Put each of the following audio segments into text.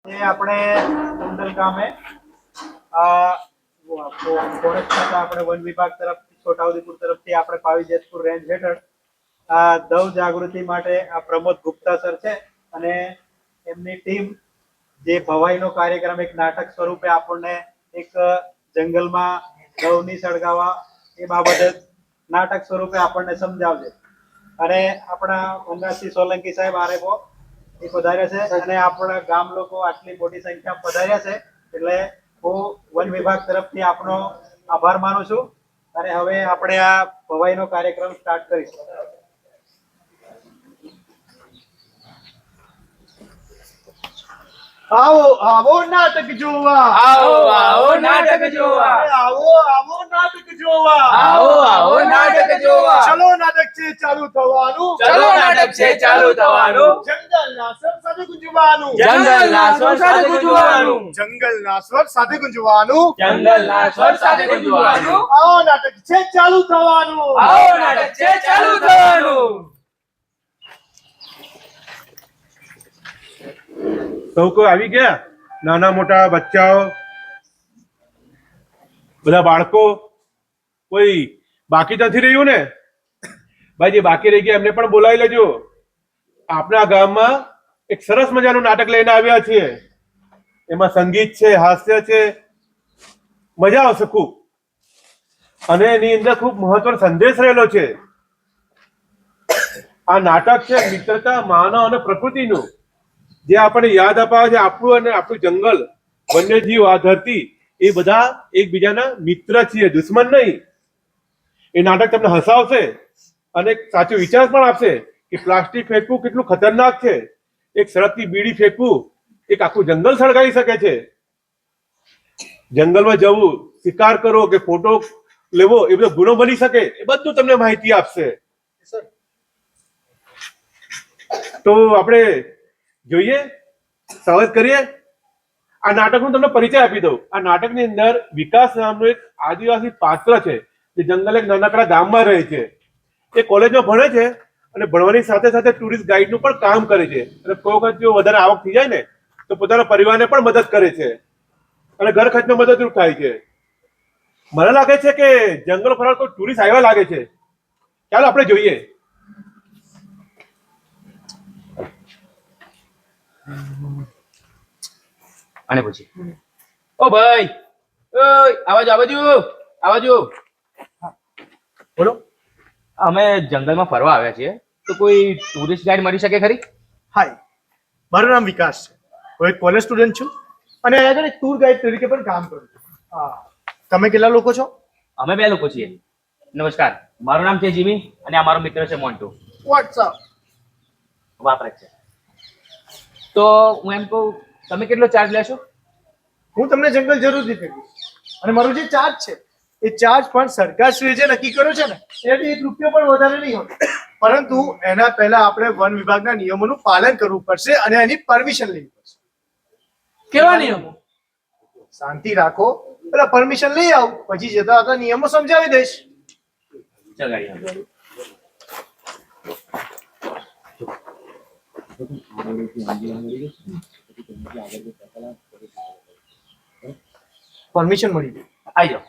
આપણે કુંડલ ગામે ફોરેસ્ટ ખાતા આપણે વન વિભાગ તરફથી છોટાઉદેપુર તરફથી આપણે પાવી જેતપુર રેન્જ હેઠળ દવ જાગૃતિ માટે આ પ્રમોદ ગુપ્તા સર છે અને એમની ટીમ જે ભવાઈનો કાર્યક્રમ એક નાટક સ્વરૂપે આપણને એક જંગલમાં દવની સળગાવવા એ બાબતે નાટક સ્વરૂપે આપણને સમજાવશે અને આપણા મંગાસિંહ સોલંકી સાહેબ આરેપો એ પધાર્યા છે અને આપણા ગામ લોકો આટલી મોટી સંખ્યામાં પધાર્યા છે એટલે હું વન વિભાગ તરફથી આપનો આભાર માનું છું અને હવે આપણે આ ભવાઈનો કાર્યક્રમ સ્ટાર્ટ કરીશું. આવો આવો નાટક જોવા, આવો આવો નાટક જોવા, આવો આવો નાટક જોવા, આવો આવો નાટક જોવા. ચલો નાટક છે ચાલુ થવાનું, ચલો નાટક છે ચાલુ થવાનું. જંગલના સ્વર સાથે ગુંજવાનું, જંગલના સ્વર સાથે ગુંજવાનું, જંગલના સ્વર સાથે ગુંજવાનું, જંગલના સ્વર સાથે ગુંજવાનું. આવો નાટક છે ચાલુ થવાનું, આવો નાટક છે ચાલુ થવાનું. સૌ કોઈ આવી ગયા, નાના મોટા બચ્ચાઓ, બધા બાળકો, કોઈ બાકી નથી રહ્યું ને? ભાઈ જે બાકી રહી ગયા એમને પણ બોલાવી લેજો. આપણા ગામમાં એક સરસ મજાનું નાટક લઈને આવ્યા છીએ. એમાં સંગીત છે, હાસ્ય છે, મજા આવશે ખૂબ. અને એની અંદર ખૂબ મહત્વનો સંદેશ રહેલો છે. આ નાટક છે મિત્રતા, માનવ અને પ્રકૃતિનું, જે આપણને યાદ અપાવે છે આપણું અને આપણું જંગલ, વન્યજીવ, આ ધરતી, એ બધા એકબીજાના મિત્ર છીએ, દુશ્મન નહીં. એ નાટક તમને હસાવશે અને સાચો વિચાર પણ આપશે કે પ્લાસ્ટિક ફેંકવું કેટલું ખતરનાક છે. એક સળગતી બીડી ફેંકવું એક આખું જંગલ સળગાવી શકે છે. જંગલમાં જવું, શિકાર કરવો કે ફોટો લેવો એ બધો ગુનો બની શકે, એ બધું તમને માહિતી આપશે. તો આપણે જોઈએ, સ્વાગત કરીએ. આ નાટકનો તમને પરિચય આપી દઉં. આ નાટકની અંદર વિકાસ નામનું એક આદિવાસી પાત્ર છે જે જંગલ એક નાનકડા ગામમાં રહે છે. એ કોલેજમાં ભણે છે અને ભણવાની સાથે સાથે ટુરિસ્ટ ગાઈડનું પણ કામ કરે છે. અને કોઈ વખત જો વધારે આવક થઈ જાય ને તો પોતાના પરિવારને પણ મદદ કરે છે અને ઘર ખર્ચમાં મદદરૂપ થાય છે. મને લાગે છે કે જંગલ ફરવા કોઈ ટુરિસ્ટ આવ્યા લાગે છે. ચાલો આપણે જોઈએ. અને પછી ઓ ભાઈ, ઓય આવાજો. બોલો. અમે જંગલમાં ફરવા આવ્યા છીએ, તો કોઈ ટુરિસ્ટ ગાઈડ મળી શકે ખરી? હાય, મારું નામ વિકાસ છે. હું એક કોલેજ સ્ટુડન્ટ છું અને અહીંયા આગળ એક ટૂર ગાઈડ તરીકે પણ કામ કરું છું. હા, તમે કેટલા લોકો છો? અમે 2 લોકો છીએ. નમસ્કાર, મારું નામ છે જીમી અને આ મારો મિત્ર છે મોન્ટુ. વોટ્સઅપ. વાપરે છે. તો હું એમ કહું, તમે કેટલો ચાર્જ લેશો? હું તમને જંગલ જરૂરથી ફેરવીશ અને મારો જે ચાર્જ છે એ ચાર્જ પણ સરકારશ્રીએ જે નક્કી કર્યો છે ને એનાથી 1 રૂપિયો પણ વધારે નહીં હોય. પરંતુ એના પહેલા આપણે વન વિભાગના નિયમોનું પાલન કરવું પડશે અને એની પરમિશન લેવી પડશે. કેવા નિયમો? શાંતિ રાખો, પેલા પરમિશન લઈ આવ, પછી જતા હતા નિયમો સમજાવી દઈશ. ચગાડી પરમિશન મળી ગઈ. આવી જાઓ.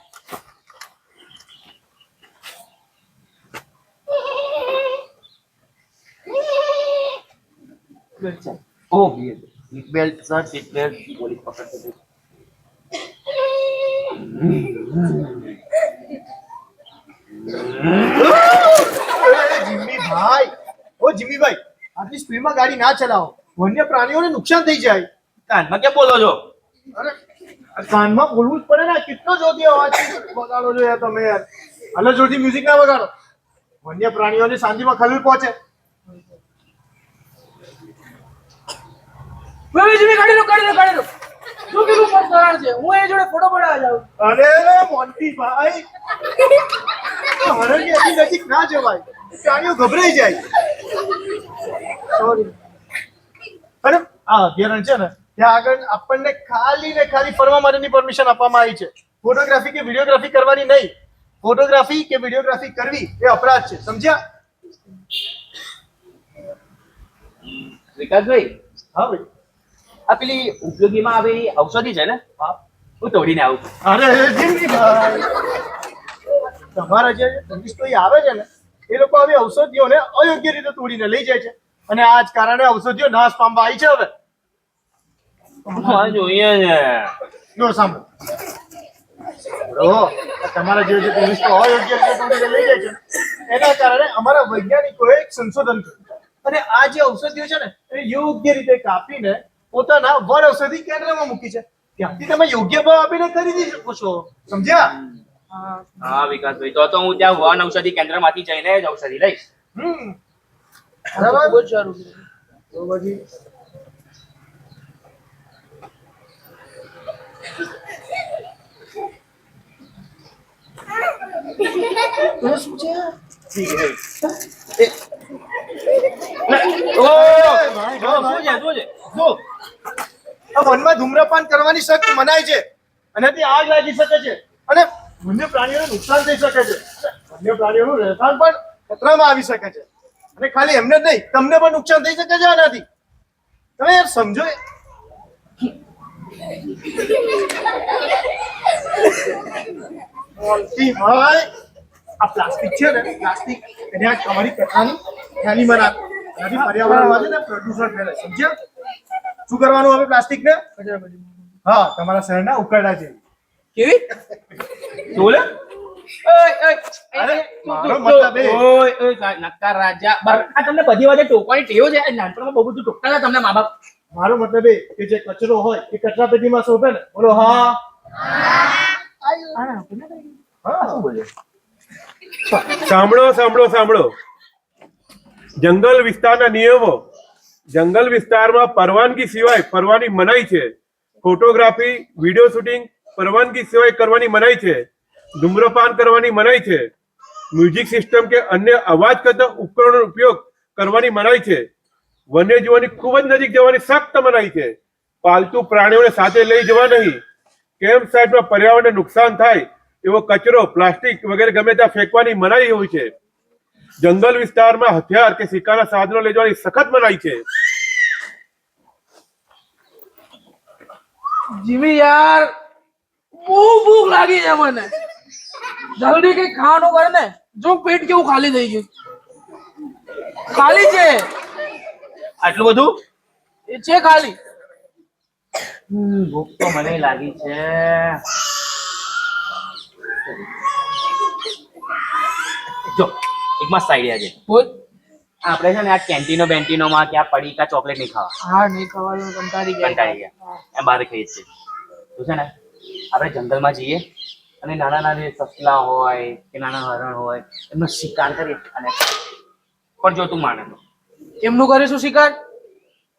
ઓ seat belt sir, seat belt. Police પકડશે. જીમ્મીભાઈ, ઓ જીમ્મીભાઈ, આટલી સ્પીડમાં ગાડી ના ચલાવો, વન્ય પ્રાણીઓને નુકસાન થઈ જાય. કાનમાં કેમ બોલો છો? અરે કાનમાં બોલવું જ પડે ને, કેટલો જોરથી અવાજ વગાડો છો યાર તમે યાર. આટલા જોરથી મ્યુઝિક ના વગાડો, વન્ય પ્રાણીઓની શાંતિમાં ખલેલ પહોંચે. ગાડી રો શું કીધું પણ કરાર છે? હું એ જોડે ફોટો પડાવવા જાઉં. અરે મોન્ટીભાઈ, હરણની એટલી નજીક ના જવાય, પ્રાણીઓ ગભરાઈ જાય. સોરી. અરે આ અભયારણ્ય છે ને ત્યાં આગળ આપણને ખાલી ને ખાલી ફરવા માટેની પરમિશન આપવામાં આવી છે. ફોટોગ્રાફી કે વિડીયોગ્રાફી કરવાની નહીં. ફોટોગ્રાફી કે વિડીયોગ્રાફી કરવી એ અપરાધ છે, સમજ્યા? વિકાસભાઈ, હા ભાઈ. આ પેલી ઉપયોગીમાં આવેલી ઔષધિ છે ને હું તોડીને આવું. અરે જીમનીભાઈ, તમારા જે ટુરિસ્ટો અહીં આવે છે ને એ લોકો આવી ઔષધિઓને અયોગ્ય રીતે તોડીને લઈ જાય છે અને આ જ કારણે ઔષધિઓ નાશ પામવા આવી છે હવે. હા, જોઈએ છે. જો સાંભળો, તમારા જે ટુરિસ્ટો અયોગ્ય રીતે તોડીને લઈ જાય છે એના કારણે અમારા વૈજ્ઞાનિકોએ એક સંશોધન કર્યું અને આ જે ઔષધિઓ છે ને એ યોગ્ય રીતે કાપીને પોતાના વન ઔષધિ કેન્દ્રમાં મૂકી છે. ત્યાંથી તમે યોગ્ય ભાવ આપીને ખરીદી શકો છો. સમજ્યા? હા વિકાસભાઈ, તો હું ત્યાં વન ઔષધિ કેન્દ્રમાંથી જઈને જ ઔષધિ લઈશ. બરાબર. બહુ જ સારું તો પછી શું છે? શું છે? જો, આ વનમાં ધૂમ્રપાન કરવાની સખ્ત મનાઈ છે એનાથી આગ લાગી શકે છે અને વન્ય પ્રાણીઓને નુકસાન થઈ શકે છે. વન્ય પ્રાણીઓનું રહેઠાણ પણ ખતરામાં આવી શકે છે અને ખાલી એમને જ નહીં, તમને પણ નુકસાન થઈ શકે છે આનાથી. તમે યાર સમજો. ભાઈ, આ પ્લાસ્ટિક છે ને, પ્લાસ્ટિક એને આ તમારી કથાની નાની બનાવે એનાથી પર્યાવરણમાં છે ને પ્રદૂષણ ફેલાય. સમજ્યા? શું કરવાનું હવે પ્લાસ્ટિકને? હા, તમારા શહેરના ઉકરડા છે. કેવી બોલે? અરે, મારો મતલબ એ નક્કા રાજા. આ તમને બધી વાતે ટોકવાની ટેવ છે. નાનપણમાં બહુ બધું ટોકતા હતા તમને મા બાપ. મારો મતલબ એ કે જે કચરો હોય એ કચરા પેટીમાં શોભે ને. બોલો હા. હા, શું બોલે? સાંભળો સાંભળો સાંભળો, જંગલ વિસ્તારના નિયમો. જંગલ વિસ્તારમાં પરવાનગી સિવાય ફરવાની મનાઈ છે. ફોટોગ્રાફી, વિડીયો શૂટિંગ પરવાનગી સિવાય કરવાની મનાઈ છે. ધૂમ્રપાન કરવાની મનાઈ છે. મ્યુઝિક સિસ્ટમ કે અન્ય અવાજ કરતા ઉપકરણોનો ઉપયોગ કરવાની મનાઈ છે. વન્યજીવોની ખૂબ જ નજીક જવાની સખ્ત મનાઈ છે. પાલતુ પ્રાણીઓને સાથે લઈ જવા નહીં. કેમ્પ સાઇટમાં પર્યાવરણને નુકસાન થાય એવો કચરો, પ્લાસ્ટિક વગેરે ગમે ત્યાં ફેંકવાની મનાઈ હોય છે. જંગલ વિસ્તારમાં હથિયાર કે શિકારના સાધનો લઈ જવાની સખત મનાઈ છે. જીવી યાર, બહુ ભૂખ લાગી છે મને. જલ્દી કઈ ખાવાનું કર ને. જો પેટ કેવું ખાલી થઈ ગયું. ખાલી છે આટલું બધું? એ છે ખાલી. ભૂખ તો મને લાગી છે. જો એક મસ્ત આઈડિયા છે. બોલ. આપણે છે ને આ કેન્ટીનો બેન્ટીનોમાં કે આ પડીકા ચોકલેટ નહીં ખાવા. હા, નહીં ખવાનું કંટાળી કંટાળી ગયા. ગયા એમ બહાર ખાઈએ છીએ. તો છે ને આપણે જંગલમાં જઈએ અને નાના નાના સસલા હોય કે નાના હરણ હોય એમનો શિકાર કરીએ અને પણ જો તું માને તો એમનું કરીશું શિકાર.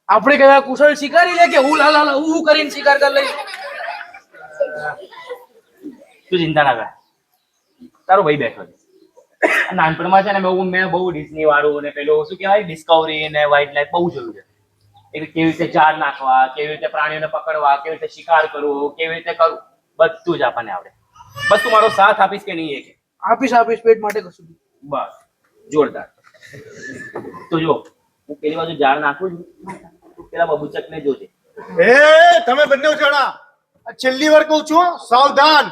આપણે કયા કુશળ શિકારી લે કે હું લાલા હું કરીને શિકાર કરી લઈશ. તું ચિંતા ના કર, તારો ભાઈ બેઠો છે. નાનપણમાં છે ને મેં બહુ ડિઝની વાળું ને પેલું શું કહેવાય ડિસ્કવરી ને વાઇલ્ડ લાઈફ બહુ જોયું છે. એટલે કેવી રીતે ઝાડ નાખવા, કેવી રીતે પ્રાણીઓને પકડવા, કેવી રીતે શિકાર કરવો, કેવી રીતે કરવું, બધું જ આપણને આવડે. બસ તું મારો સાથ આપીશ કે નહીં? એ કે આપીશ પેટ માટે કશું બી. બસ જોરદાર. તો જો હું પેલી બાજુ ઝાડ નાખું છું, તું પેલા બબુચક ને જોજે. એ તમે બંને જણા આ છેલ્લી વાર કહું છું, સાવધાન.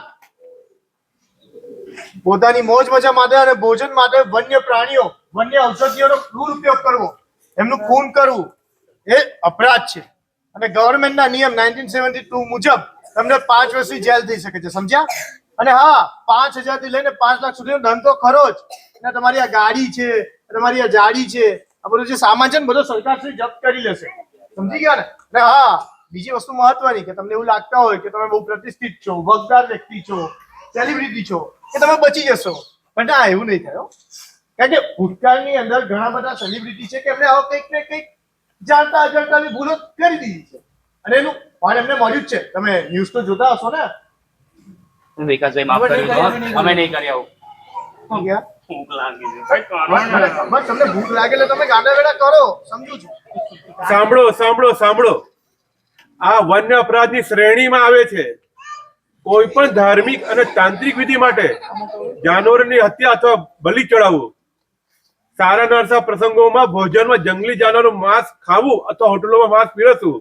પોતાની મોજ મજા માટે અને ભોજન માટે વન્ય પ્રાણીઓ, વન્ય ઔષધિઓનો દુરુપયોગ કરવો, એમનું ખૂન કરવું એ અપરાધ છે અને ગવર્મેન્ટના નિયમ 1972 મુજબ તમને 5 વર્ષની જેલ થઈ શકે છે. સમજ્યા? અને હા, 5,000 થી લઈને 5 લાખ સુધીનો દંડ તો ખરો જ. અને તમારી આ ગાડી છે, તમારી આ જાડી છે, આ બધું જે સામાન છે ને બધો સરકાર શ્રી જપ્ત કરી લેશે. સમજી ગયા ને? અને હા, બીજી વસ્તુ મહત્વની કે તમને એવું લાગતા હોય કે તમે બહુ પ્રતિષ્ઠિત છો, વગદાર વ્યક્તિ છો, સેલિબ્રિટી છો કે તમે બચી જશો, પણ ના, એવું નહીં થાય. કારણ કે ભૂતકાળની અંદર ઘણા બધા સેલિબ્રિટી છે કે એમને આવો કંઈક ને કંઈક જાણતા અજાણતા ભૂલો કરી દીધી છે અને એનું પણ એમને મળ્યું જ છે. તમે ન્યૂઝ તો જોતા હશો ને? વિકાસભાઈ માફ કર્યું, અમે નહીં કરી આવું. શું ગયા? ભૂખ લાગી છે. મને ખબર, તમને ભૂખ લાગે એટલે તમે ગાડા વેડા કરો, સમજુ છું. સાંભળો સાંભળો સાંભળો, આ વન્ય અપરાધની શ્રેણીમાં આવે છે. કોઈ પણ ધાર્મિક અને તાંત્રિક વિધિ માટે જાનવરોની હત્યા અથવા બલિ ચડાવવું, સારા નરસા પ્રસંગોમાં ભોજનમાં જંગલી જાનવરનું માંસ ખાવું અથવા હોટલોમાં માંસ પીરસવું,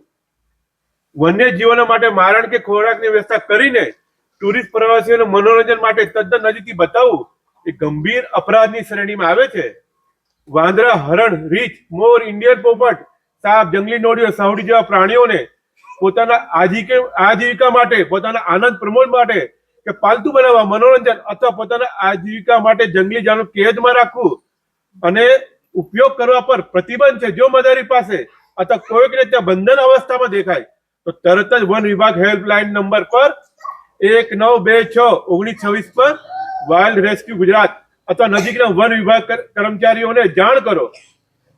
વન્યજીવોના માટે મારણ કે ખોરાકની વ્યવસ્થા કરીને ટુરિસ્ટ પ્રવાસીઓને મનોરંજન માટે તદ્દન નજીકથી બતાવવું એ ગંભીર અપરાધની શ્રેણીમાં આવે છે. વાંદરા, હરણ, રીંછ, મોર, ઇન્ડિયન પોપટ, સાપ, જંગલી નોળીઓ, સાવડી જેવા પ્રાણીઓને પોતાના આજીવિકા માટે, પોતાના આનંદ પ્રમોદ માટે કે પાલતુ બનાવવા, મનોરંજન અથવા પોતાના આજીવિકા માટે જંગલી જાનવર કેદમાં રાખવું અને ઉપયોગ કરવા પર પ્રતિબંધ છે. જો મદારી પાસે અથવા કોઈક રીતે બંધન અવસ્થામાં દેખાય તો તરત જ વન વિભાગ હેલ્પલાઇન નંબર પર 1926 પર વાઇલ્ડ રેસ્ક્યુ ગુજરાત અથવા નજીકના વન વિભાગ કર્મચારીઓને જાણ કરો.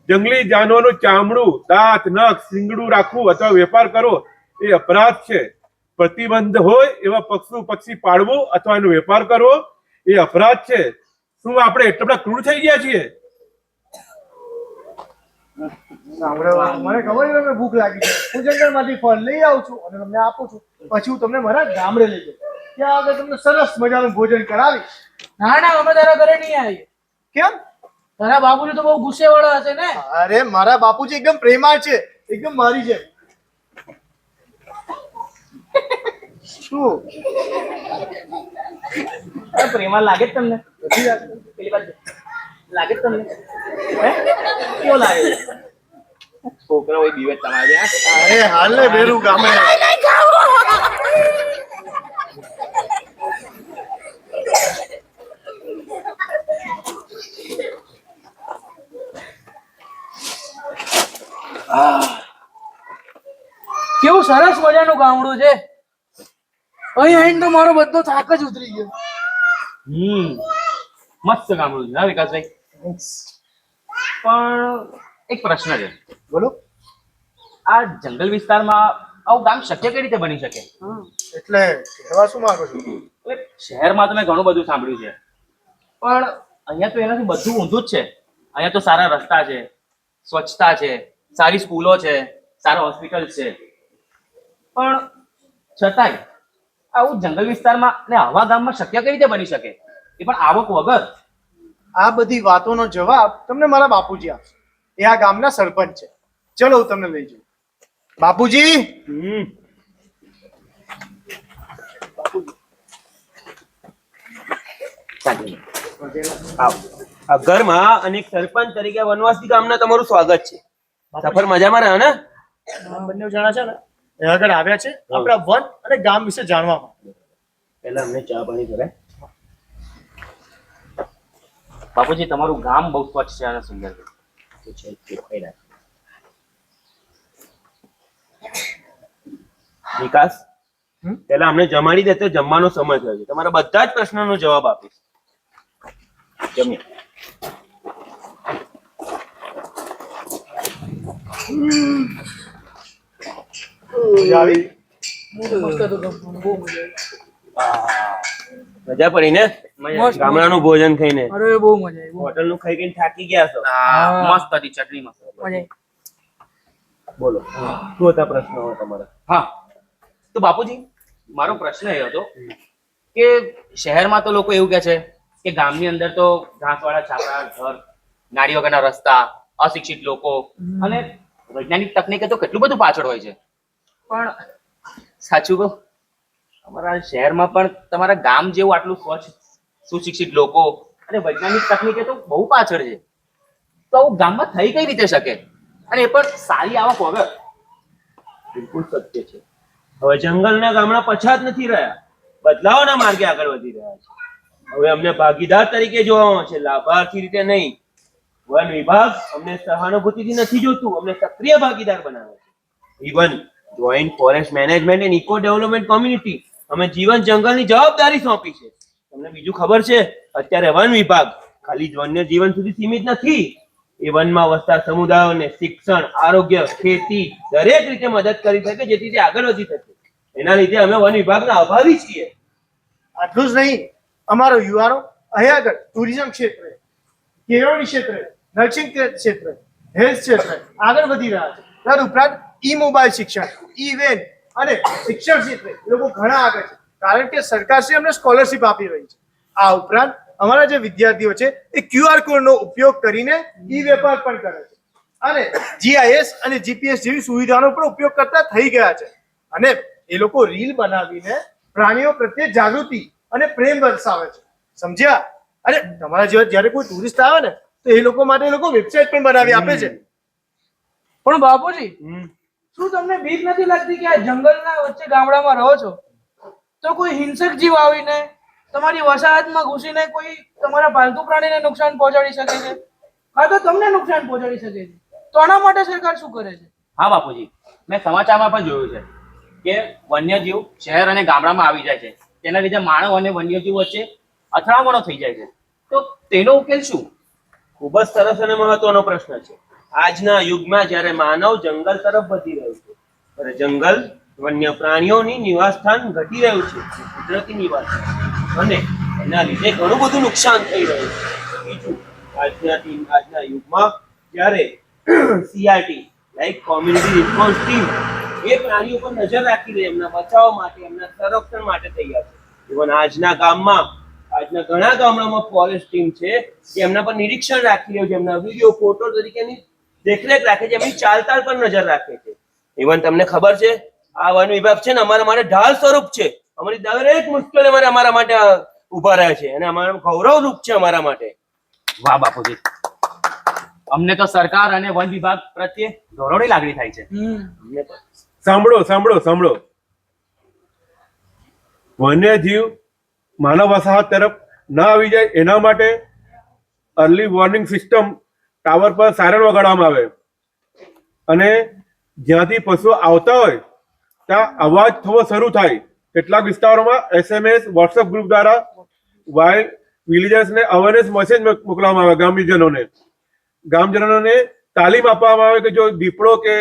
જંગલી જાનવરનું ચામડું, દાંત, નખ, શીંગડું રાખવું અથવા વેપાર કરવો એ અપરાધ છે. પ્રતિબંધ હોય એવા પક્ષી પાળવું અથવા એનો વેપાર કરવો એ અપરાધ છે. શું આપણે એટલા બધા ક્રૂર થઈ ગયા છીએ? સાંભળો, મને ખબર છે તમને ભૂખ લાગી છે. હું જંગલમાંથી ફળ લઈ આવું છું અને તમને આપું છું. પછી હું તમને મારા ગામડે લઈ જાઉં. ત્યાં આગળ તમને સરસ મજાનું ભોજન કરાવીશ. ના ના, અમે તારા ઘરે નહીં આવીએ. કેમ? તારા બાપુજી તો બહુ ગુસ્સે વાળા હશે ને. અરે મારા બાપુજી એકદમ પ્રેમાળ છે, એકદમ મારી જેમ. શું પ્રેમા લાગે જ તમને? નથી લાગતું? પેલી બાજુ લાગે જ તમને? હે? કેવો લાગે? છોકરા હોય બીવે તમારે. અરે હાલ ને બેરું ગામડે. કેવું સરસ મજાનું ગામડું છે. અહીં આવીને તો મારો બધો થાક જ ઉતરી ગયો. મસ્ત ગામડું છે હા વિકાસભાઈ. પણ એક પ્રશ્ન છે. બોલો. આ જંગલ વિસ્તારમાં આવું ગામ શક્ય કઈ રીતે બની શકે? એટલે કહેવા શું માંગો છો? એટલે શહેરમાં તો મેં ઘણું બધું સાંભળ્યું છે, પણ અહીંયા તો એનાથી બધું ઊંધું જ છે. અહીંયા તો સારા રસ્તા છે, સ્વચ્છતા છે, સારી સ્કૂલો છે, સારા હોસ્પિટલ છે, પણ છતાંય આવું જંગલ વિસ્તારમાં ને આવા ગામમાં શક્ય કઈ રીતે બની શકે, એ પણ આવક વગર? આ બધી વાતોનો જવાબ તમને મારા બાપુજી આપશે. એ આ ગામના સરપંચ છે. ચલો હું તમને લઈ જાઉં. બાપુજી. આ ઘરમાં અને એક સરપંચ તરીકે વનવાસી ગામના તમારું સ્વાગત છે. સફર મજામાં રહ્યો ને? બંને જણા છે ને એ આગળ આવ્યા છે આપણા વન અને ગામ વિશે જાણવા માટે. પહેલા અમને ચા પાણી કરે. બાપુજી તમારું ગામ બહુ સ્વચ્છ છે અને સુંદર છે. વિકાસ, પહેલા અમને જમાડી દે તો જમવાનો સમય થયો છે. તમારા બધા જ પ્રશ્નોનો જવાબ આપીશ. જમીએ. મજા આવી? મસ્ત હતું ગામડું, બહુ મજા આવી. મજા પડી ને? મસ્ત. ગામડાનું ભોજન ખાઈને? અરે બહુ મજા આવી, બહુ હોટલનું ખાઈ ખાઈને થાકી ગયા છો? મસ્ત હતી ચટણી મસ્ત. મજા આવી. બોલો, શું હતા પ્રશ્નો તમારા? હા, તો બાપુજી મારો પ્રશ્ન એ હતો કે શહેરમાં તો લોકો એવું કહે છે કે ગામની અંદર તો ઘાસવાળા છાપરા ઘર, નાળી વગરના રસ્તા, અશિક્ષિત લોકો અને વૈજ્ઞાનિક તકનીકે તો કેટલું બધું પાછળ હોય છે, પણ સાચું કહું અમારા શહેરમાં પણ તમારા ગામ જેવું આટલું સ્વચ્છ, સુશિક્ષિત લોકો અને વૈજ્ઞાનિક તકનીકે તો બહુ પાછળ છે. તો આવું ગામમાં થઈ કઈ રીતે શકે, અને એ પણ સારી આવક વગર? બિલકુલ સત્ય છે. હવે જંગલના ગામડા પછાત નથી રહ્યા, બદલાવના માર્ગે આગળ વધી રહ્યા છે. હવે અમને ભાગીદાર તરીકે જોવામાં છે, લાભાર્થી રીતે નહીં. વન વિભાગ અમને સહાનુભૂતિથી નથી જોતું, અમને સક્રિય ભાગીદાર બનાવે છે. Even joint forest management and eco development community અમે જીવન જંગલની જવાબદારી સોંપી છે. તમને બીજું ખબર છે, અત્યારે વન વિભાગ ખાલી જ વન્ય જીવન સુધી સીમિત નથી. એ વનમાં વસતા સમુદાયોને શિક્ષણ, આરોગ્ય, ખેતી દરેક રીતે મદદ કરી શકે, જેથી તે આગળ વધી શકે. એના લીધે અમે વન વિભાગના આભારી છીએ. આટલું જ નહીં, અમારો યુવાનો અહીંયા આગળ ટુરિઝમ ક્ષેત્રે, કેળવણી ક્ષેત્રે, નર્સિંગ ક્ષેત્રે, હેલ્થ ક્ષેત્રે આગળ વધી રહ્યા છે. તદ ઉપરાંત ઈ મોબાઈલ શિક્ષણ, ઈ વેન અને શિક્ષણ ક્ષેત્રે એ લોકો ઘણા આગળ છે, કારણ કે સરકારશ્રી અમને સ્કોલરશિપ આપી રહી છે. આ ઉપરાંત અમારા જે વિદ્યાર્થીઓ છે એ QR કોડનો ઉપયોગ કરીને ઈ વેપાર પણ કરે છે અને GIS અને GPS જેવી સુવિધાનો પણ ઉપયોગ કરતા થઈ ગયા છે. અને એ લોકો રીલ બનાવીને પ્રાણીઓ પ્રત્યે જાગૃતિ અને પ્રેમ દર્શાવે છે, સમજ્યા? અરે તમારા જેવા જ્યારે કોઈ ટુરિસ્ટ આવે ને તો એ લોકો માટે એ લોકો વેબસાઇટ પણ બનાવી આપે છે. પણ બાપુજી, શું તમને બીક નથી લાગતી કે આ જંગલના વચ્ચે ગામડામાં રહો છો તો કોઈ હિંસક જીવ આવીને તમારી વસાહતમાં ઘૂસીને કોઈ તમારા પાલતુ પ્રાણીને નુકસાન પહોંચાડી શકે છે, કાં તો તમને નુકસાન પહોંચાડી શકે છે? તો આના માટે સરકાર શું કરે છે? હા બાપુજી, મેં સમાચારમાં પણ જોયું છે કે વન્યજીવ શહેર અને ગામડામાં આવી જાય છે, તેના લીધે માનવ અને વન્યજીવ વચ્ચે અથડામણો થઈ જાય છે. તો તેનો ઉકેલ શું? ખૂબ જ સરસ અને મહત્વનો પ્રશ્ન છે. આજના યુગમાં જ્યારે માનવ જંગલ તરફ વધી રહ્યું છે, ત્યારે જંગલ વન્ય પ્રાણીઓની નિવાસસ્થાન ઘટી રહ્યું છે, કુદરતી નિવાસસ્થાન, અને એના લીધે ઘણું બધું નુકસાન થઈ રહ્યું છે. બીજું, આજના યુગમાં જ્યારે CRT like community response team એ પ્રાણીઓ પર નજર રાખી રહી, એમના બચાવ માટે, એમના સંરક્ષણ માટે તૈયાર છે. ઇવન આજના ઘણા ગામડામાં ફોરેસ્ટ ટીમ છે જે એમના પર નિરીક્ષણ રાખી રહ્યું છે, એમના વિડીયો ફોટો તરીકેની દેખરેખ રાખે છે, એમની ચાલતાલ પર નજર રાખે છે. ઇવન તમને ખબર છે, આ વન વિભાગ છે ને અમારા માટે ઢાલ સ્વરૂપ છે. અમારી દરેક મુશ્કેલી અમારા માટે ઉભા રહે છે અને અમારું ગૌરવ રૂપ છે અમારા માટે. વાહ બાપુજી, અમને તો સરકાર અને વન વિભાગ પ્રત્યે ગૌરવની લાગણી થાય છે. અમને પણ. સાંભળો. વન્યજીવ માનવ વસાહત તરફ ના આવી જાય એના માટે અર્લી વોર્નિંગ સિસ્ટમ ટાવર પર સાયરન વગાડવામાં આવે, અને જ્યાંથી પશુઓ આવતા હોય ત્યાં અવાજ થવો શરૂ થાય. કેટલાક વિસ્તારોમાં SMS વોટ્સએપ ગ્રુપ દ્વારા વાઇલ્ડ વિલેજર્સને અવેરનેસ મેસેજ મોકલવામાં આવે. ગામજનોને તાલીમ આપવામાં આવે કે જો દીપડો કે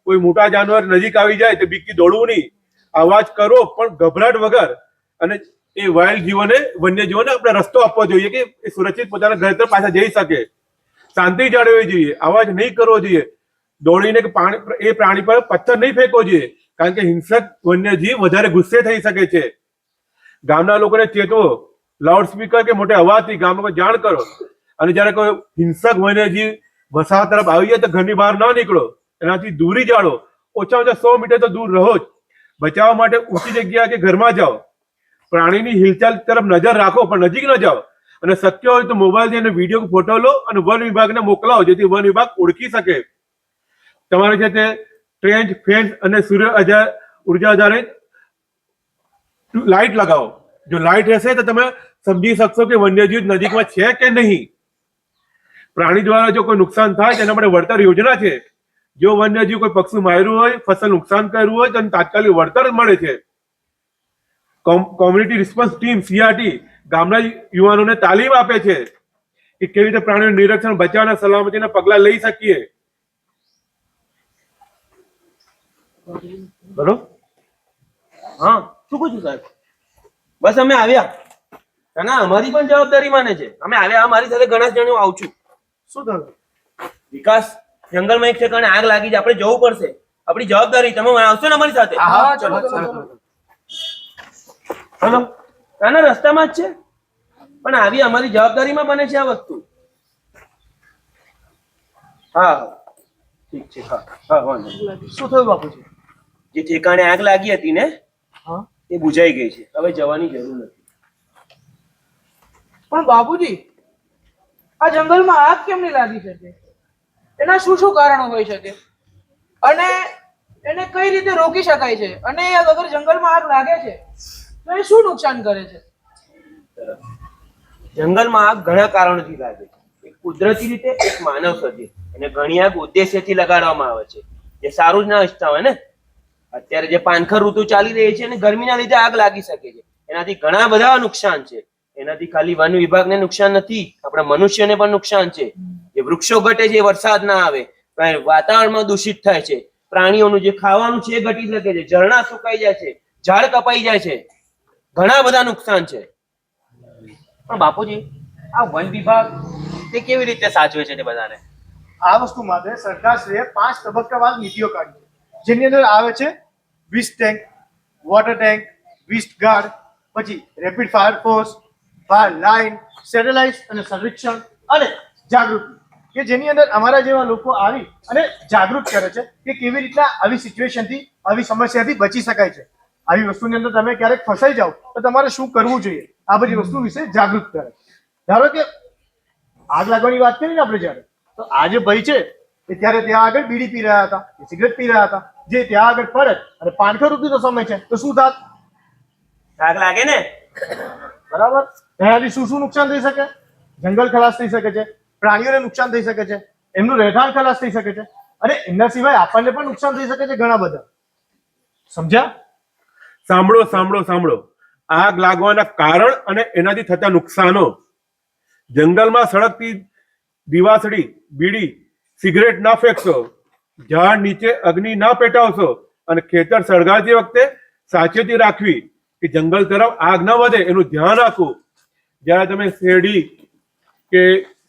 કોઈ મોટા જાનવર નજીક આવી જાય તો બીકથી દોડવું નહીં, અવાજ કરો પણ ગભરાટ વગર, અને એ વાઇલ્ડ જીવોને, વન્યજીવોને આપણે રસ્તો આપવો જોઈએ કે એ સુરક્ષિત પોતાના ઘર તરફ પાછા જઈ શકે. શાંતિ જાળવવી જોઈએ, અવાજ નહીં કરવો જોઈએ, દોડીને એ પ્રાણી પર પથ્થર નહીં ફેંકવો જોઈએ, કારણ કે હિંસક વન્યજીવ વધારે ગુસ્સે થઈ શકે છે. ગામના લોકોને ચેતવો, લાઉડ સ્પીકર કે મોટે અવાજથી ગામમાં જાણ કરો, અને જ્યારે કોઈ હિંસક વન્યજીવ વસાહત તરફ આવી જાય તો ઘરની બહાર ના નીકળો, એનાથી દૂરી જાળવો. ઓછામાં ઓછા 100 મીટર તો દૂર રહો જ. બચાવવા માટે ઊંચી જગ્યા કે ઘરમાં જાઓ. પ્રાણીની હિલચાલ તરફ નજર રાખો પણ નજીક ન જાઓ, અને શક્ય હોય તો મોબાઈલથી એનો વિડીયો ફોટો લો અને વન વિભાગને મોકલાવો, જેથી વન વિભાગ ઓળખી શકે. તમારી સાથે ટ્રેન્ચ, ફેન્સ અને સૂર્ય ઉર્જા આધારિત લાઇટ લગાવો. જો લાઇટ રહેશે તો તમે સમજી શકશો કે વન્યજીવ નજીકમાં છે કે નહીં. પ્રાણી દ્વારા જો કોઈ નુકસાન થાય તેના માટે વળતર યોજના છે. જો વન્યજીવ કોઈ પક્ષી માર્યું હોય, ફસલ નુકસાન કર્યું હોય તો તાત્કાલિક વળતર મળે છે. કોમ્યુનિટી રિસ્પોન્સ ટીમ CRT ગામના યુવાનોને તાલીમ આપે છે કે કેવી રીતે પ્રાણીઓનું નિરીક્ષણ, બચાવ અને સલામતીના પગલાં લઈ શકીએ. બોલો. હા, શું પૂછ્યું સાહેબ? બસ અમે આવ્યા. ના, અમારી પણ જવાબદારી માને છે. અમે આવ્યા, મારી સાથે ઘણા જણો આવું છું. શું થયું? વિકાસ, જંગલમાં એક ઠેકાણે આગ લાગી છે, આપણે જવું પડશે. આપણી જવાબદારી, તમે આવશો ને અમારી સાથે? હા, ચલો. હલો, નાના રસ્તામાં જ છે, પણ આવી અમારી જવાબદારીમાં બને છે આ વસ્તુ. હા, ઠીક છે. હા, વાંધો નહીં. શું થયું બાપુજી? જે ઠેકાણે આગ લાગી હતી ને, હા, એ બુઝાઈ ગઈ છે. હવે જવાની જરૂર નથી. પણ બાપુજી, આ જંગલમાં આગ કેમ નહીં લાગી શકે? એના શું શું કારણો હોઈ શકે? અને એને કઈ રીતે રોકી શકાય છે? અને અગર જંગલમાં આગ લાગે છે તો એ શું નુકસાન કરે છે? જંગલમાં આગ ઘણા કારણોથી લાગે છે. એક કુદરતી રીતે, એક માનવ સર્જિત. અને ઘણી આગ ઉદ્દેશ્યથી લગાડવામાં આવે છે, જે સારું જ ના ઈચ્છતા હોય ને. અત્યારે જે પાનખર ઋતુ ચાલી રહી છે અને ગરમીના લીધે આગ લાગી શકે છે. એનાથી ઘણા બધા નુકસાન છે. એનાથી ખાલી વન વિભાગને નુકસાન નથી, આપણા મનુષ્યને પણ નુકસાન છે. જે વૃક્ષો ઘટે છે, વરસાદ ના આવે, વાતાવરણમાં દૂષિત થાય છે, પ્રાણીઓનું જે ખાવાનું છે એ ઘટી શકે છે, ઝરણા સુકાઈ જાય છે, ઝાડ કપાઈ જાય છે, ઘણા બધા નુકસાન છે. પણ બાપુજી, આ વન વિભાગ તે કેવી રીતે સાચવે છે તે બધાને? આ વસ્તુ માટે સરકારશ્રીએ 5 તબક્કાવાર નીતિઓ કાઢી છે, જેની અંદર આવે છે વિસ્ટ ટેન્ક, વોટર ટેન્ક, વિસ્ટ ગાર્ડ, પછી rapid fire force, fire line, satellite અને સંરક્ષણ અને જાગૃતિ. કે જેની અંદર અમારા જેવા લોકો આવી અને જાગૃત કરે છે કે કેવી રીતના આવી સિચ્યુએશનથી આવી સમસ્યાથી બચી શકાય છે. આવી વસ્તુની અંદર તમે ક્યારેક ફસાઈ જાઓ તો તમારે શું કરવું જોઈએ આ બધી વસ્તુ વિશે જાગૃત કરે. ધારો કે આગ લાગવાની વાત કરી ને આપણે જ્યારે, તો આ જે ભાઈ છે એ ત્યારે ત્યાં આગળ બીડી પી રહ્યા હતા, સિગરેટ પી રહ્યા હતા, જે ત્યાં આગળ પડે અને પાંખો રૂપીનો સમય છે તો શું થાત? આગ લાગે ને. બરાબર. એનાથી શું શું નુકસાન થઈ શકે? જંગલ ખલાસ થઈ શકે છે, પ્રાણીઓને નુકસાન થઈ શકે છે, એમનું રહેઠાણ ખલાસ થઈ શકે છે, અને એમના સિવાય આપણને પણ નુકસાન થઈ શકે છે ઘણા બધા. સમજ્યા? સાંભળો સાંભળો સાંભળો. આગ લાગવાના કારણ અને એનાથી થતા નુકસાનો. જંગલમાં સળગતી દીવાસળી, બીડી, સિગરેટ ના ફેંકશો, ઝાડ નીચે અગ્નિ ના પેટાવશો, અને ખેતર સળગાવતી વખતે સાવચેતી રાખવી કે જંગલ તરફ આગ ન વધે એનું ધ્યાન રાખવું. જ્યારે તમે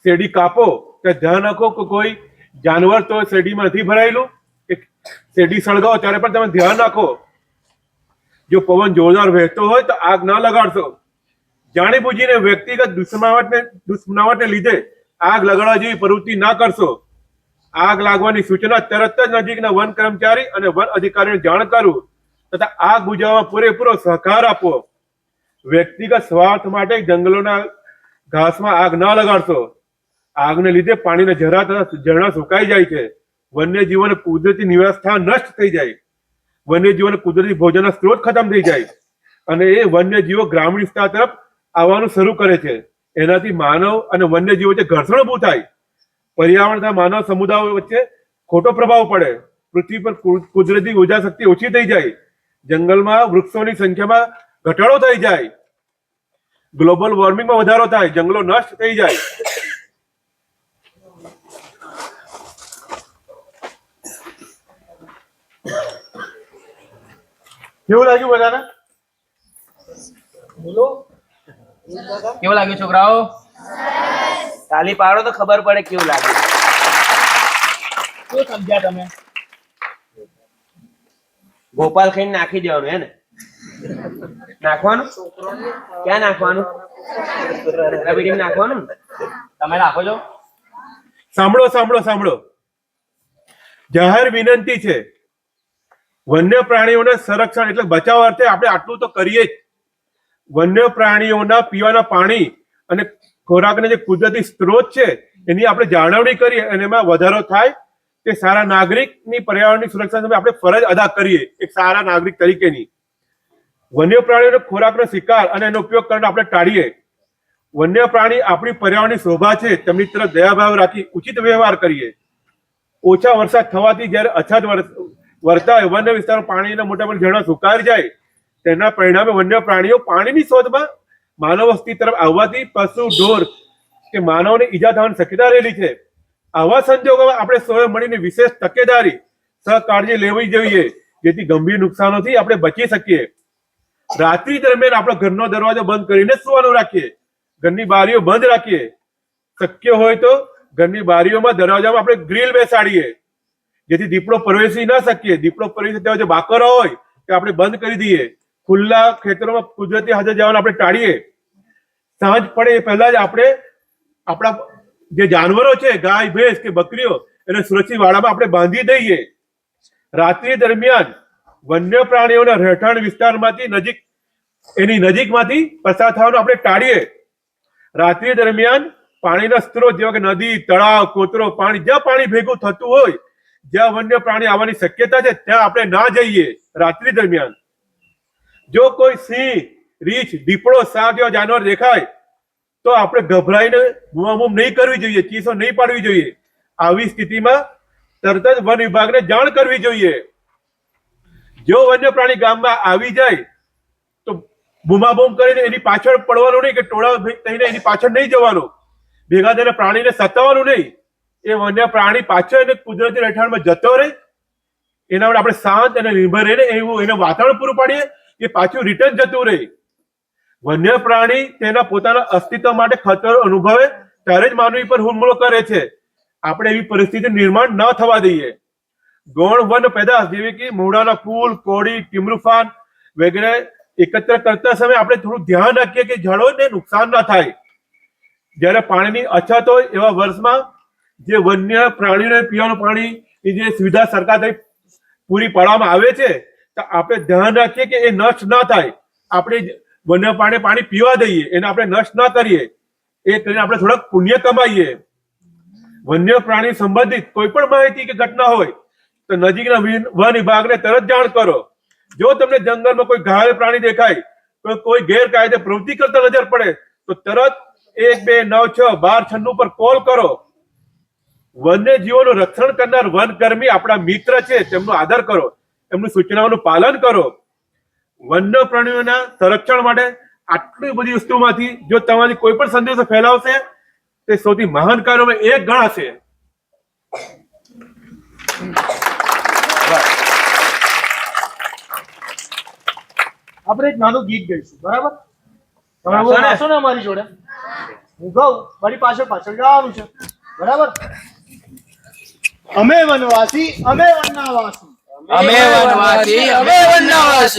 શેરડી કાપો ત્યારે ધ્યાન રાખો કે કોઈ જાનવર તો શેરડીમાં નથી ભરાયેલું, કે શેરડી સળગાવો ત્યારે પણ તમે ધ્યાન રાખો. જો પવન જોરદાર વહેતો હોય તો આગ ના લગાડશો. જાણી બુજીને વ્યક્તિગત દુશ્મનાવટને લીધે આગ લગાડવા જેવી પ્રવૃત્તિ ના કરશો. આગ લાગવાની સૂચના તરત જ નજીકના વન કર્મચારી અને વન અધિકારીને જાણ કરવું તથા આગ બુઝાવવા પૂરેપૂરો સહકાર આપવો. વ્યક્તિગત સ્વાર્થ માટે જંગલોના ઘાસમાં આગ ન લગાડશો. આગને લીધે પાણીના ઝરા તથા ઝરણા સુકાઈ જાય છે. વન્યજીવોને કુદરતી નિવાસ સ્થાન નષ્ટ થઈ જાય. વન્યજીવોને કુદરતી ભોજનના સ્ત્રોત ખતમ થઈ જાય અને એ વન્યજીવો ગ્રામીણ વિસ્તાર તરફ આવવાનું શરૂ કરે છે. એનાથી માનવ અને વન્યજીવો વચ્ચે ઘર્ષણ ઊભું થાય. પર્યાવરણ તથા માનવ સમુદાયો વચ્ચે ખોટો પ્રભાવ પડે. પૃથ્વી પર કુદરતી ઉર્જા શક્તિ ઓછી થઈ જાય. જંગલમાં વૃક્ષોની સંખ્યામાં ઘટાડો થઈ જાય. ગ્લોબલ વોર્મિંગમાં વધારો થાય. જંગલો નષ્ટ થઈ જાય. કેવું લાગ્યું બધાને? કેવું લાગ્યું છોકરાઓ? તાલી પાડો તો ખબર પડે કેવું લાગે. શું સમજ્યા તમે? ગોપાલ ખાઈને નાખી દેવાનું હે ને? નાખવાનું ક્યાં નાખવાનું? રબડીમાં નાખવાનું ને? તમે નાખો છો? સાંભળો સાંભળો સાંભળો. જાહેર વિનંતી છે, વન્ય પ્રાણીઓના સંરક્ષણ એટલે બચાવ અર્થે આપણે આટલું તો કરીએ જ. વન્ય પ્રાણીઓના પીવાના પાણી અને ખોરાકના જે કુદરતી સ્ત્રોત છે એની આપણે જાળવણી કરીએ અને એમાં વધારો થાય તે સારા નાગરિકની પર્યાવરણની સુરક્ષા સામે આપણે ફરજ અદા કરીએ એક સારા નાગરિક તરીકેની. વન્ય પ્રાણીઓનો ખોરાકનો શિકાર અને એનો ઉપયોગ કરીને આપણે ટાળીએ. વન્ય પ્રાણી આપણી પર્યાવરણની શોભા છે, તેમની તરફ દયાભાવ રાખી ઉચિત વ્યવહાર કરીએ. ઓછા વરસાદ થવાથી જ્યારે અછત વર્તાય, વન્ય વિસ્તારમાં પાણીના મોટા મોટા ઝરણા સુકાઈ જાય, તેના પરિણામે વન્ય પ્રાણીઓ પાણીની શોધમાં માનવ વસ્તી તરફ આવવાથી પશુ ઢોર કે માનવને ઈજા થવાની શક્યતા રહેલી છે. આવા સંજોગોમાં આપણે સૌએ મળીને વિશેષ તકેદારી સહકાળજી લેવી જોઈએ જેથી ગંભીર નુકસાનોથી આપણે બચી શકીએ. રાત્રિ દરમિયાન આપણો ઘરનો દરવાજો બંધ કરીને સુવાનું રાખીએ. ઘરની બારીઓ બંધ રાખીએ. શક્ય હોય તો ઘરની બારીઓમાં દરવાજામાં આપણે ગ્રીલ બેસાડીએ જેથી દીપડો પ્રવેશી ન શકીએ. દીપડો પ્રવેશી તેવા જે બાકરો હોય તે આપણે બંધ કરી દઈએ. ખુલ્લા ખેતરોમાં કુદરતી હાજર જવાનું આપણે ટાળીએ. સાંજ પડે એ પહેલા જ આપણે આપણા જે જાનવરો છે, ગાય ભેંસ કે બકરીઓ, એને સુરક્ષિત વાડામાં આપણે બાંધી દઈએ. રાત્રિ દરમિયાન વન્ય પ્રાણીઓના રહેઠાણ વિસ્તારમાંથી એની નજીકમાંથી પસાર થવાનું આપણે ટાળીએ. રાત્રિ દરમિયાન પાણીના સ્ત્રોત જેવા કે નદી, તળાવ, કોતરો, પાણી જ્યાં પાણી ભેગું થતું હોય, જ્યાં વન્ય પ્રાણી આવવાની શક્યતા છે ત્યાં આપણે ના જઈએ. રાત્રિ દરમિયાન જો કોઈ સિંહ, રીંછ, દીપડો, સાપ જેવા જાનવર દેખાય તો આપણે ગભરાઈને બૂમાબૂમ નહીં કરવી જોઈએ, ચીસો નહીં પાડવી જોઈએ. આવી સ્થિતિમાં તરત જ વન વિભાગને જાણ કરવી જોઈએ. જો વન્ય પ્રાણી ગામમાં આવી જાય તો બૂમાબૂમ કરીને એની પાછળ પડવાનું નહીં, કે ટોળા થઈને એની પાછળ નહીં જવાનું, ભેગા થઈને પ્રાણીને સતાવવાનું નહીં. એ વન્ય પ્રાણી પાછળ એને કુદરતી રહેઠાણમાં જતો રહે, એના માટે આપણે શાંત અને નિર્ભય રહીને એવું એને વાતાવરણ પૂરું પાડીએ કે પાછું રિટર્ન જતું રહે. વન્ય પ્રાણી તેના પોતાના અસ્તિત્વ માટે ખતરો અનુભવે ત્યારે જ માનવી પર હુમલો કરે છે. આપણે એવી પરિસ્થિતિ નિર્માણ ન થવા દઈએ. ગૌણ વન પેદાશ જેવી કે મૂળાના ફૂલ, કોળી, ટીમરૂફાન વગેરે એકત્ર કરતા સમયે આપણે થોડું ધ્યાન રાખીએ કે ઝાડોને નુકસાન ન થાય. જ્યારે પાણીની અછત હોય એવા વર્ષમાં જે વન્ય પ્રાણીઓને પીવાનું પાણી ની જે સુવિધા સરકાર તરફ પૂરી પાડવામાં આવે છે તો આપણે ધ્યાન રાખીએ કે એ નષ્ટ ન થાય. આપણે વન્ય પાણી પીવા દઈએ, એને આપણે નષ્ટ ન કરીએ. એ કરીને આપણે થોડાક પુણ્ય કમાઈએ. વન્ય પ્રાણી સંબંધિત કોઈ પણ માહિતી કે ઘટના હોય તો નજીકના વન વિભાગને તરત જાણ કરો. જો તમને જંગલમાં કોઈ ઘાયલ પ્રાણી દેખાય, કોઈ ગેરકાયદે પ્રવૃત્તિ કરતા નજર પડે તો તરત 12961296 પર કોલ કરો. વન્યજીવોનું રક્ષણ કરનાર વનકર્મી આપણા મિત્ર છે, તેમનો આદર કરો, એમની સૂચનાઓનું પાલન કરો. વન્ય પ્રાણીઓના સંરક્ષણ માટે આટલી બધી વસ્તુમાંથી જો તમારી કોઈ પણ સંદેશો ફેલાવશે તે સૌથી મહાન કાર્યોમાં એક ગણાશે. આપણે એક નાનું ગીત ગાઈશું, બરાબર? તમે બહુ ગાશો ને અમારી જોડે, હું ગાઉં, મારી પાછળ ગાવાનું છે, બરાબર? અમે વનવાસી, અમે વનવાસી, અમે વનવાસી, અમે વનવાસી,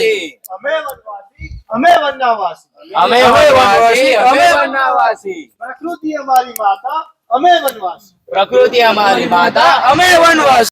અમે વનવાસી, અમે વનવાસી, અમે વનવાસી, અમે વનવાસી, પ્રકૃતિ અમારી માતા, અમે વનવાસી. પ્રકૃતિ અમારી માતા, અમે વનવાસી.